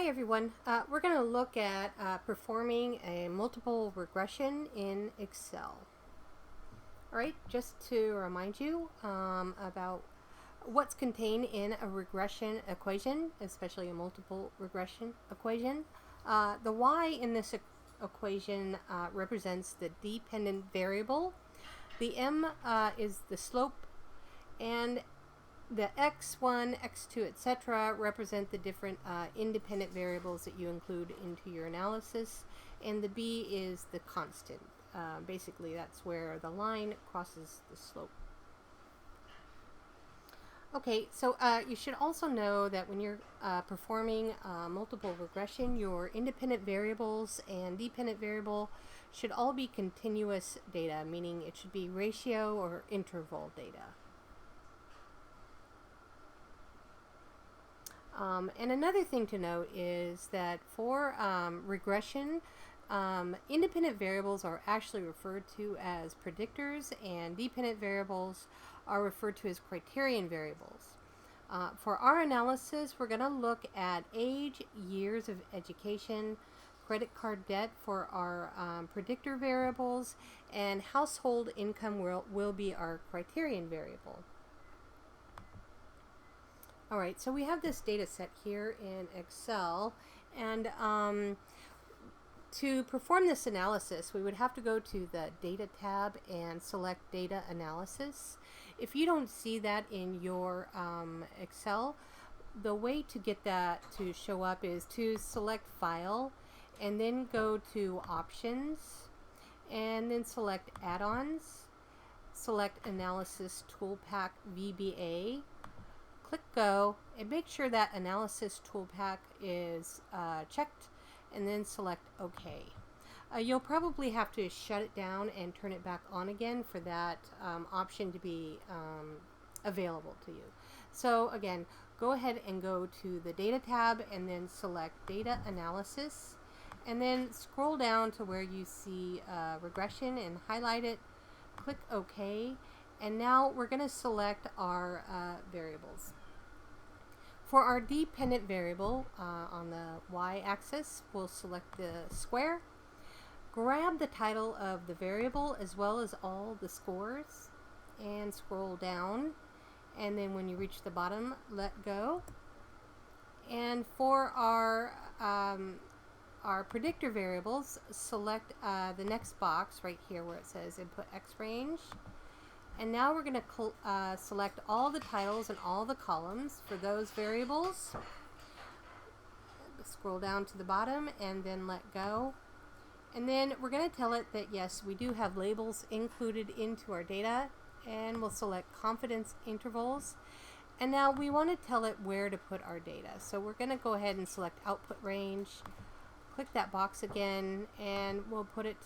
Hi everyone. We're going to look at performing a multiple regression in Excel. Alright, just to remind you about what's contained in a regression equation, especially a multiple regression equation. The y in this equation represents the dependent variable. The m is the slope, and the x1, x2, etc. represent the different independent variables that you include into your analysis, and the b is the constant. Basically, that's where the line crosses the slope. Okay, so you should also know that when you're performing multiple regression, your independent variables and dependent variable should all be continuous data, meaning it should be ratio or interval data. And another thing to note is that for regression, independent variables are actually referred to as predictors, and dependent variables are referred to as criterion variables. For our analysis, we're going to look at age, years of education, credit card debt for our predictor variables, and household income will be our criterion variable. Alright, so we have this data set here in Excel, and to perform this analysis, we would have to go to the Data tab and select Data Analysis. If you don't see that in your Excel, the way to get that to show up is to select File, and then go to Options, and then select Add-ons, select Analysis Toolpak VBA, click Go, and make sure that Analysis Toolpak is checked, and then select OK. You'll probably have to shut it down and turn it back on again for that option to be available to you. So again, go ahead and go to the Data tab and then select Data Analysis, and then scroll down to where you see Regression and highlight it, click OK. And now we're going to select our variables. For our dependent variable on the y-axis, we'll select the square. Grab the title of the variable as well as all the scores and scroll down. And then when you reach the bottom, let go. And for our predictor variables, select the next box right here where it says Input X Range. And now we're going to select all the titles and all the columns for those variables. Scroll down to the bottom and then let go. And then we're going to tell it that yes, we do have labels included into our data, and we'll select confidence intervals. And now we want to tell it where to put our data. So we're going to go ahead and select output range, click that box again, and we'll put it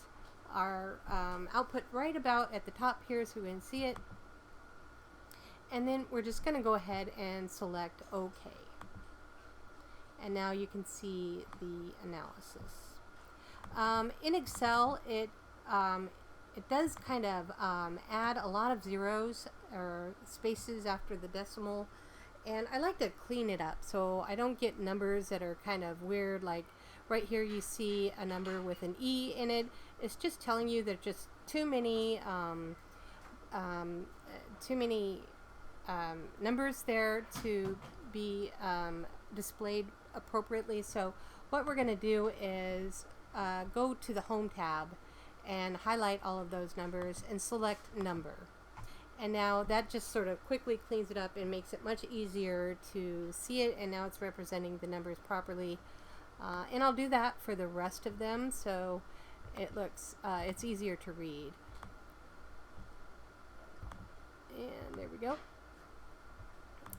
our output right about at the top here so we can see it. And then we're just going to go ahead and select OK. And now you can see the analysis. In Excel, it does kind of add a lot of zeros or spaces after the decimal, and I like to clean it up so I don't get numbers that are kind of weird. Like right here you see a number with an E in it. It's just telling you there's just too many numbers there to be displayed appropriately. So what we're going to do is go to the Home tab and highlight all of those numbers and select Number. And now that just sort of quickly cleans it up and makes it much easier to see it, and now it's representing the numbers properly. And I'll do that for the rest of them so it looks it's easier to read. And there we go.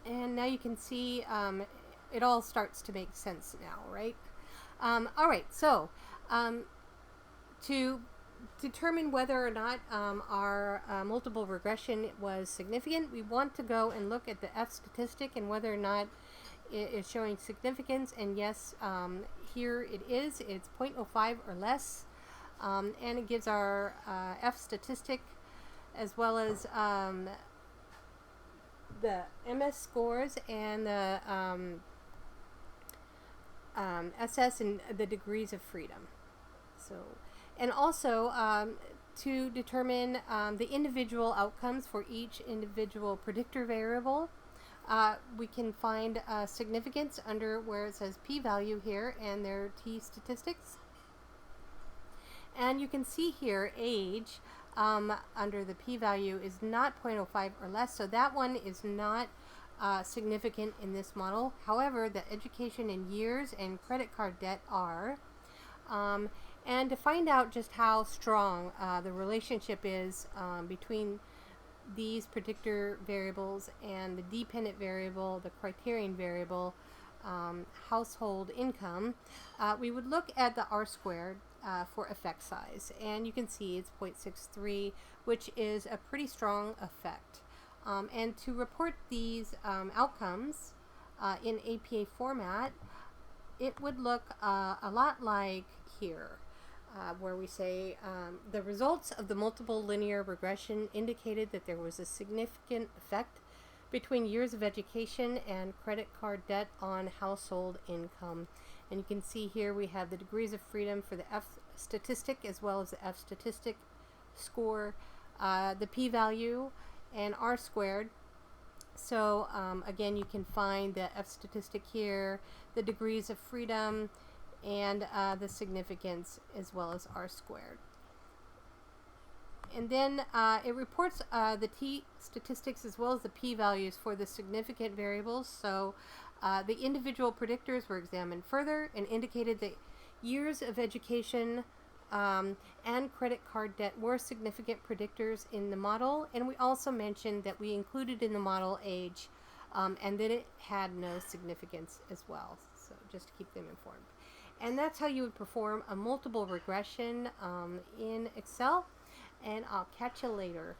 And now you can see it all starts to make sense now, right? All right, so to determine whether or not our multiple regression was significant, we want to go and look at the F statistic and whether or not it is showing significance. And yes, here it is. It's 0.05 or less, and it gives our F statistic as well as the MS scores and the SS and the degrees of freedom. So, and also to determine the individual outcomes for each individual predictor variable. We can find significance under where it says p-value here and their t-statistics. And you can see here age under the p-value is not 0.05 or less, so that one is not significant in this model. However, the education in years and credit card debt are. And to find out just how strong the relationship is between these predictor variables and the dependent variable, the criterion variable, household income, we would look at the R-squared for effect size, and you can see it's 0.63, which is a pretty strong effect. And to report these outcomes in APA format, it would look a lot like here, where we say the results of the multiple linear regression indicated that there was a significant effect between years of education and credit card debt on household income. And you can see here we have the degrees of freedom for the F statistic as well as the F statistic score, the p-value, and R-squared. So again, you can find the F statistic here, the degrees of freedom, and the significance as well as R-squared. And then it reports the t-statistics as well as the p-values for the significant variables. So the individual predictors were examined further and indicated that years of education and credit card debt were significant predictors in the model. And we also mentioned that we included in the model age and that it had no significance as well. So just to keep them informed. And that's how you would perform a multiple regression in Excel. And I'll catch you later.